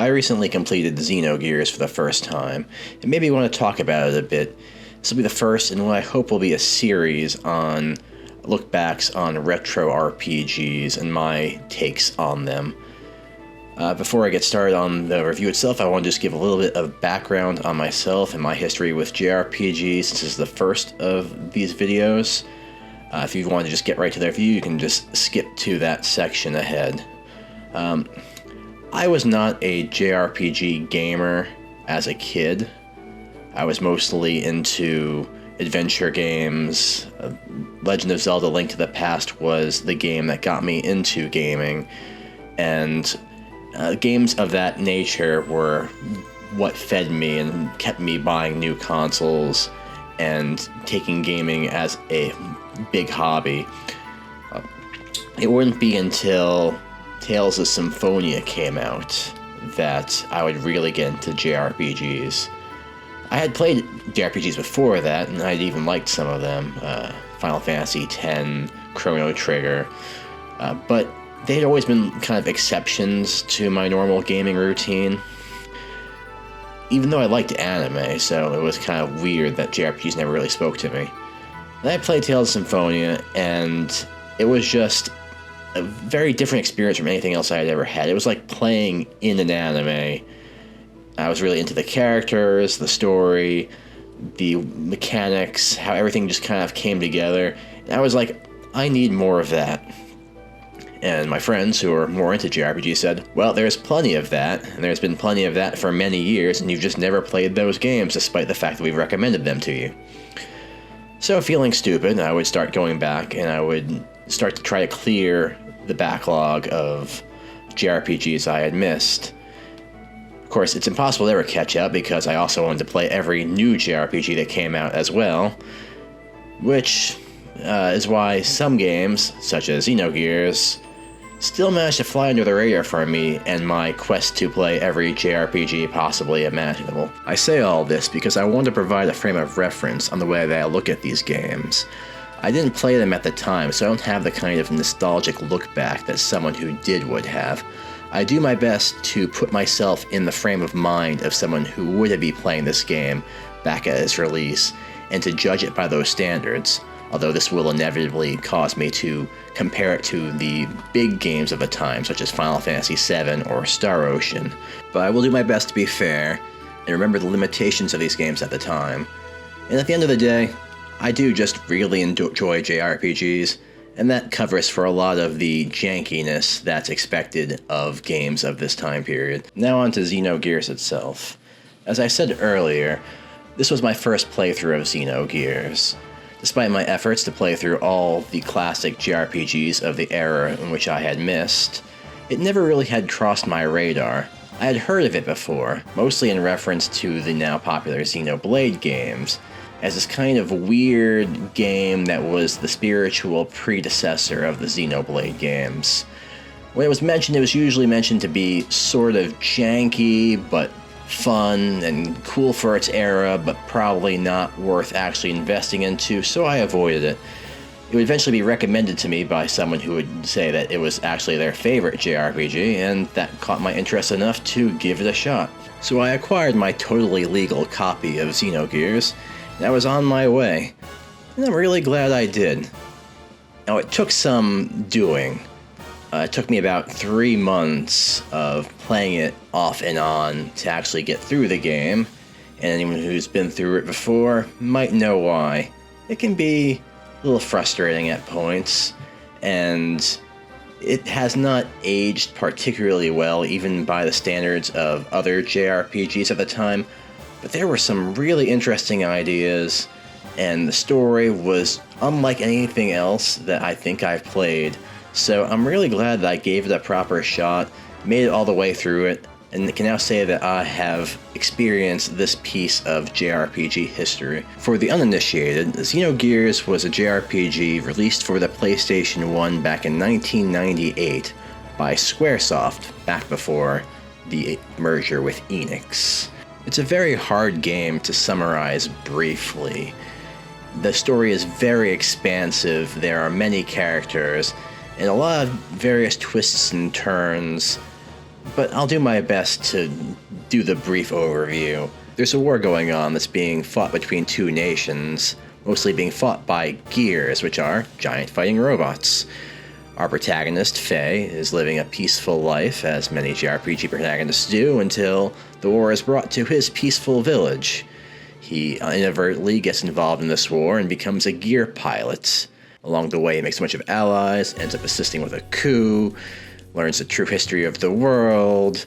I recently completed Xenogears for the first time, and maybe want to talk about it a bit. This will be the first in what I hope will be a series on look-backs on retro RPGs and my takes on them. Before I get started on the review itself, I want to just give a little bit of background on myself and my history with JRPGs, since this is the first of these videos. If you want to just get right to the review, you can just skip to that section ahead. I was not a JRPG gamer as a kid. I was mostly into adventure games. Legend of Zelda: Link to the Past was the game that got me into gaming, and games of that nature were what fed me and kept me buying new consoles and taking gaming as a big hobby. It wouldn't be until Tales of Symphonia came out that I would really get into JRPGs. I had played JRPGs before that, and I'd even liked some of them. Final Fantasy X, Chrono Trigger, but they'd always been kind of exceptions to my normal gaming routine. Even though I liked anime, so it was kind of weird that JRPGs never really spoke to me. Then I played Tales of Symphonia, and it was just a very different experience from anything else I had ever had. It was like playing in an anime. I was really into the characters, the story, the mechanics, how everything just kind of came together. And I was like, I need more of that. And my friends who are more into JRPG said, well, there's plenty of that, and there's been plenty of that for many years, and you've just never played those games, despite the fact that we've recommended them to you. So, feeling stupid, I would start going back, and I would start to try to clear the backlog of JRPGs I had missed. Of course, it's impossible to ever catch up, because I also wanted to play every new JRPG that came out as well, which is why some games, such as Xenogears, still manage to fly under the radar for me and my quest to play every JRPG possibly imaginable. I say all this because I want to provide a frame of reference on the way that I look at these games. I didn't play them at the time, so I don't have the kind of nostalgic look back that someone who did would have. I do my best to put myself in the frame of mind of someone who would be playing this game back at its release, and to judge it by those standards, although this will inevitably cause me to compare it to the big games of the time, such as Final Fantasy VII or Star Ocean. But I will do my best to be fair, and remember the limitations of these games at the time. And at the end of the day, I do just really enjoy JRPGs, and that covers for a lot of the jankiness that's expected of games of this time period. Now on to Xenogears itself. As I said earlier, this was my first playthrough of Xenogears. Despite my efforts to play through all the classic JRPGs of the era in which I had missed, it never really had crossed my radar. I had heard of it before, mostly in reference to the now popular Xenoblade games, as this kind of weird game that was the spiritual predecessor of the Xenoblade games. When it was mentioned, it was usually mentioned to be sort of janky, but fun and cool for its era, but probably not worth actually investing into, so I avoided it. It would eventually be recommended to me by someone who would say that it was actually their favorite JRPG, and that caught my interest enough to give it a shot. So I acquired my totally legal copy of Xenogears, and I was on my way, and I'm really glad I did. Now, it took some doing. It took me about 3 months of playing it off and on to actually get through the game, and anyone who's been through it before might know why. It can be a little frustrating at points, and it has not aged particularly well, even by the standards of other JRPGs at the time, but there were some really interesting ideas, and the story was unlike anything else that I think I've played. So I'm really glad that I gave it a proper shot, made it all the way through it, and can now say that I have experienced this piece of JRPG history. For the uninitiated, Xenogears was a JRPG released for the PlayStation 1 back in 1998 by Squaresoft, back before the merger with Enix. It's a very hard game to summarize briefly. The story is very expansive, there are many characters, and a lot of various twists and turns but I'll do my best to do the brief overview. There's a war going on that's being fought between two nations, mostly being fought by gears, which are giant fighting robots. Our protagonist, Faye, is living a peaceful life, as many JRPG protagonists do, until the war is brought to his peaceful village. He inadvertently gets involved in this war and becomes a gear pilot. Along the way, he makes a bunch of allies, ends up assisting with a coup, learns the true history of the world,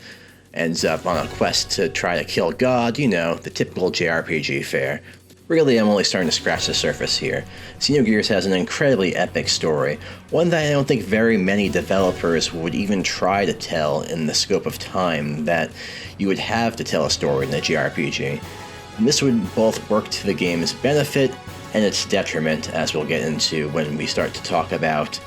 ends up on a quest to try to kill God, you know, the typical JRPG fare. Really, I'm only starting to scratch the surface here. Xenogears has an incredibly epic story, one that I don't think very many developers would even try to tell in the scope of time that you would have to tell a story in a JRPG. And this would both work to the game's benefit and its detriment, as we'll get into when we start to talk about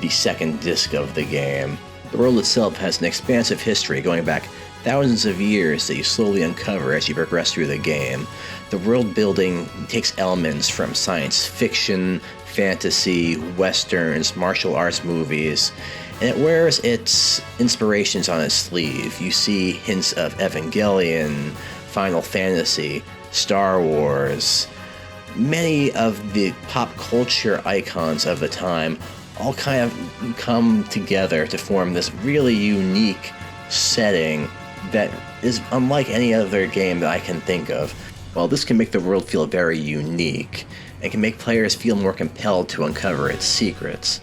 the second disc of the game. The world itself has an expansive history going back thousands of years that you slowly uncover as you progress through the game. The world building takes elements from science fiction, fantasy, westerns, martial arts movies, and it wears its inspirations on its sleeve. You see hints of Evangelion, Final Fantasy, Star Wars. Many of the pop culture icons of the time all kind of come together to form this really unique setting that is unlike any other game that I can think of. While this can make the world feel very unique, and can make players feel more compelled to uncover its secrets,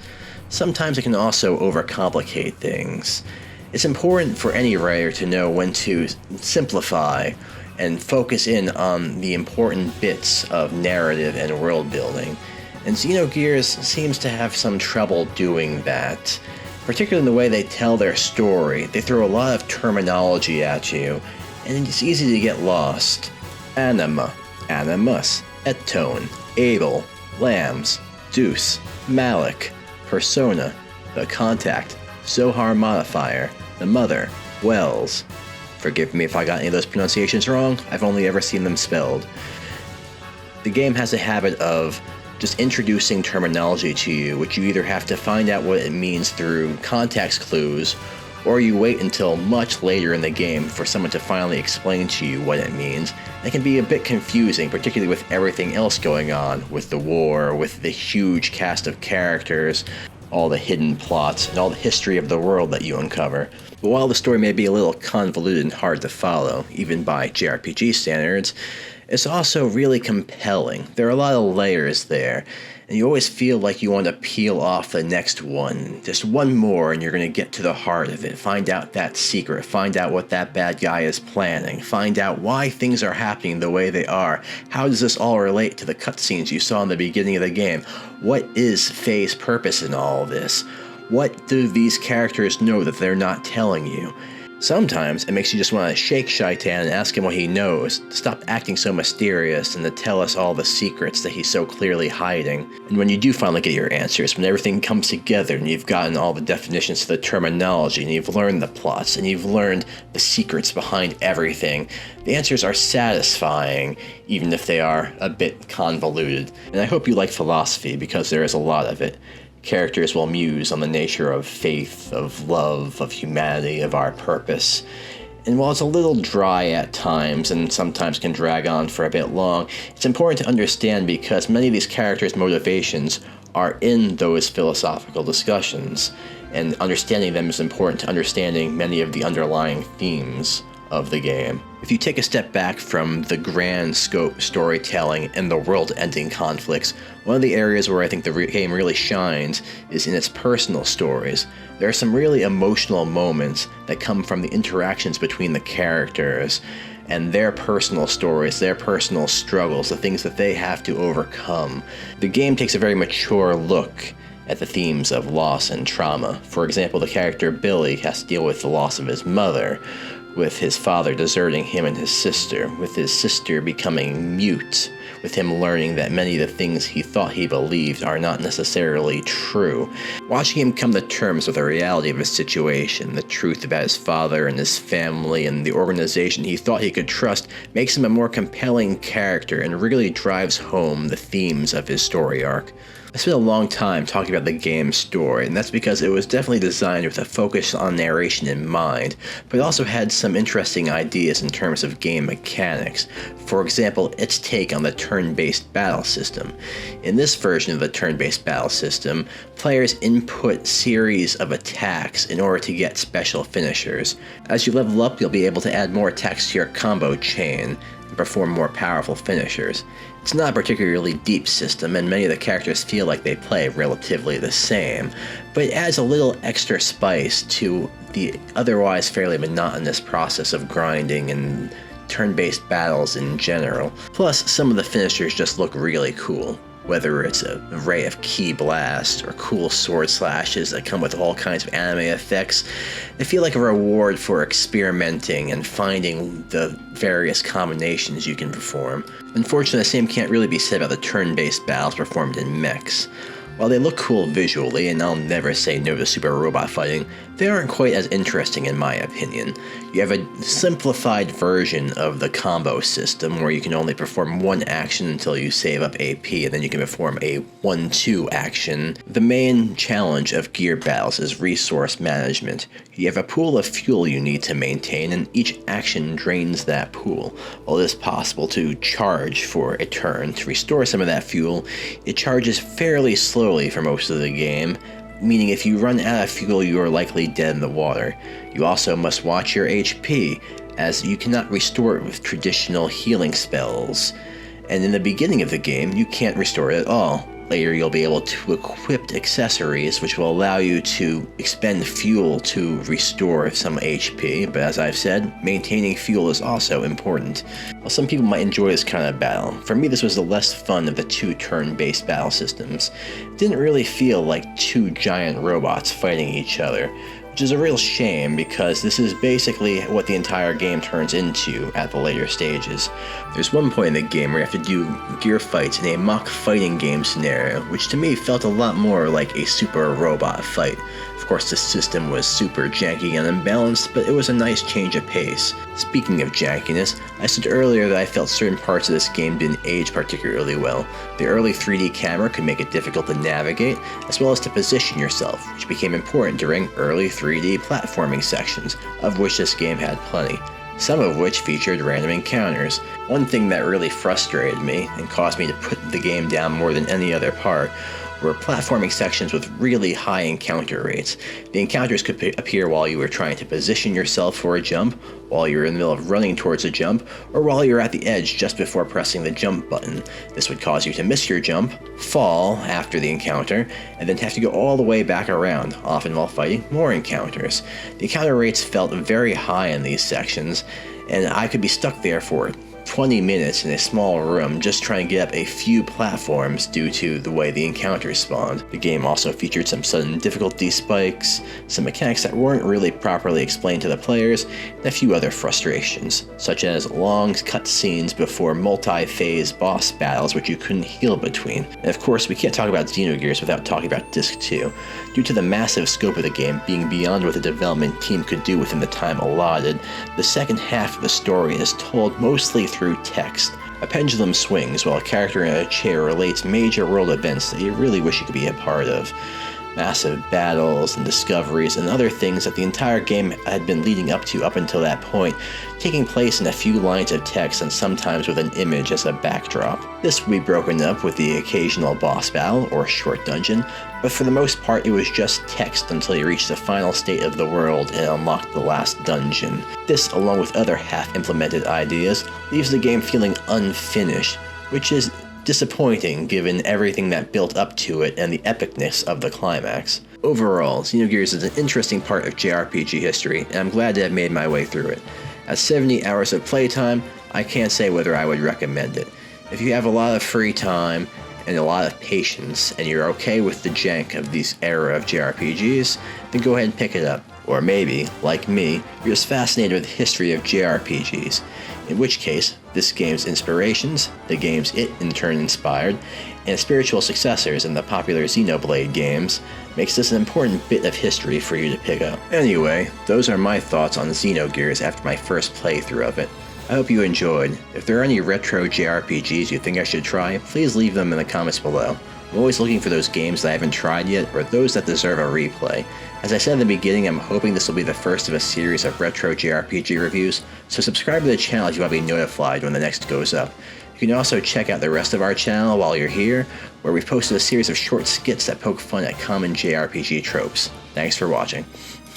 sometimes it can also overcomplicate things. It's important for any writer to know when to simplify and focus in on the important bits of narrative and world building, and Xenogears seems to have some trouble doing that. Particularly in the way they tell their story. They throw a lot of terminology at you, and it's easy to get lost. Anima, animus, ettone, Abel, lambs, Zeus, Malik, persona, the contact, Zohar modifier, the mother, Wells. Forgive me if I got any of those pronunciations wrong, I've only ever seen them spelled. The game has a habit of just introducing terminology to you, which you either have to find out what it means through context clues, or you wait until much later in the game for someone to finally explain to you what it means. It can be a bit confusing, particularly with everything else going on, with the war, with the huge cast of characters, all the hidden plots, and all the history of the world that you uncover. But while the story may be a little convoluted and hard to follow, even by JRPG standards, it's also really compelling. There are a lot of layers there, and you always feel like you want to peel off the next one. Just one more and you're going to get to the heart of it, find out that secret, find out what that bad guy is planning, find out why things are happening the way they are. How does this all relate to the cutscenes you saw in the beginning of the game? What is Faye's purpose in all of this? What do these characters know that they're not telling you? Sometimes it makes you just want to shake Shaitan and ask him what he knows, to stop acting so mysterious and to tell us all the secrets that he's so clearly hiding. And when you do finally get your answers, when everything comes together and you've gotten all the definitions to the terminology and you've learned the plots and you've learned the secrets behind everything, the answers are satisfying, even if they are a bit convoluted. And I hope you like philosophy, because there is a lot of it. Characters will muse on the nature of faith, of love, of humanity, of our purpose. And while it's a little dry at times, and sometimes can drag on for a bit long, it's important to understand because many of these characters' motivations are in those philosophical discussions, and understanding them is important to understanding many of the underlying themes of the game. If you take a step back from the grand scope storytelling and the world-ending conflicts, one of the areas where I think the game really shines is in its personal stories. There are some really emotional moments that come from the interactions between the characters and their personal stories, their personal struggles, the things that they have to overcome. The game takes a very mature look at the themes of loss and trauma. For example, the character Billy has to deal with the loss of his mother, with his father deserting him and his sister, with his sister becoming mute, with him learning that many of the things he thought he believed are not necessarily true. Watching him come to terms with the reality of his situation, the truth about his father and his family and the organization he thought he could trust, makes him a more compelling character and really drives home the themes of his story arc. I spent a long time talking about the game's story, and that's because it was definitely designed with a focus on narration in mind, but it also had some interesting ideas in terms of game mechanics. For example, its take on the turn-based battle system. In this version of the turn-based battle system, players input series of attacks in order to get special finishers. As you level up, you'll be able to add more attacks to your combo chain and perform more powerful finishers. It's not a particularly deep system, and many of the characters feel like they play relatively the same, but it adds a little extra spice to the otherwise fairly monotonous process of grinding and turn-based battles in general. Plus, some of the finishers just look really cool. Whether it's an array of ki blasts or cool sword slashes that come with all kinds of anime effects, they feel like a reward for experimenting and finding the various combinations you can perform. Unfortunately, the same can't really be said about the turn-based battles performed in mechs. While they look cool visually, and I'll never say no to super robot fighting, they aren't quite as interesting in my opinion. You have a simplified version of the combo system where you can only perform one action until you save up AP, and then you can perform a 1-2 action. The main challenge of gear battles is resource management. You have a pool of fuel you need to maintain, and each action drains that pool. While it is possible to charge for a turn to restore some of that fuel, it charges fairly slowly for most of the game, meaning if you run out of fuel, you are likely dead in the water. You also must watch your HP, as you cannot restore it with traditional healing spells. And in the beginning of the game, you can't restore it at all. Later, you'll be able to equip accessories, which will allow you to expend fuel to restore some HP, but as I've said, maintaining fuel is also important. While some people might enjoy this kind of battle, for me this was the less fun of the two turn-based battle systems. It didn't really feel like two giant robots fighting each other, which is a real shame because this is basically what the entire game turns into at the later stages. There's one point in the game where you have to do gear fights in a mock fighting game scenario, which to me felt a lot more like a super robot fight. Of course, the system was super janky and unbalanced, but it was a nice change of pace. Speaking of jankiness, I said earlier that I felt certain parts of this game didn't age particularly well. The early 3D camera could make it difficult to navigate, as well as to position yourself, which became important during early 3D platforming sections, of which this game had plenty. Some of which featured random encounters. One thing that really frustrated me and caused me to put the game down more than any other part were platforming sections with really high encounter rates. The encounters could appear while you were trying to position yourself for a jump, while you're in the middle of running towards a jump, or while you're at the edge just before pressing the jump button. This would cause you to miss your jump, fall after the encounter, and then have to go all the way back around, often while fighting more encounters. The encounter rates felt very high in these sections, and I could be stuck there for 20 minutes in a small room just trying to get up a few platforms due to the way the encounters spawned. The game also featured some sudden difficulty spikes, some mechanics that weren't really properly explained to the players, and a few other frustrations, such as long cutscenes before multi-phase boss battles which you couldn't heal between. And of course, we can't talk about Xenogears without talking about Disc 2. Due to the massive scope of the game being beyond what the development team could do within the time allotted, the second half of the story is told mostly through text. A pendulum swings while a character in a chair relates major world events that you really wish you could be a part of. Massive battles and discoveries and other things that the entire game had been leading up to up until that point, taking place in a few lines of text and sometimes with an image as a backdrop. This would be broken up with the occasional boss battle or short dungeon, but for the most part it was just text until you reached the final state of the world and unlocked the last dungeon. This, along with other half-implemented ideas, leaves the game feeling unfinished, which is disappointing given everything that built up to it and the epicness of the climax. Overall, Xenogears is an interesting part of JRPG history, and I'm glad to have made my way through it. At 70 hours of playtime, I can't say whether I would recommend it. If you have a lot of free time and a lot of patience, and you're okay with the jank of this era of JRPGs, then go ahead and pick it up. Or maybe, like me, you're just fascinated with the history of JRPGs, in which case, this game's inspirations, the games it in turn inspired, and spiritual successors in the popular Xenoblade games makes this an important bit of history for you to pick up. Anyway, those are my thoughts on Xenogears after my first playthrough of it. I hope you enjoyed. If there are any retro JRPGs you think I should try, please leave them in the comments below. I'm always looking for those games that I haven't tried yet, or those that deserve a replay. As I said in the beginning, I'm hoping this will be the first of a series of retro JRPG reviews, so subscribe to the channel if you want to be notified when the next goes up. You can also check out the rest of our channel while you're here, where we've posted a series of short skits that poke fun at common JRPG tropes. Thanks for watching.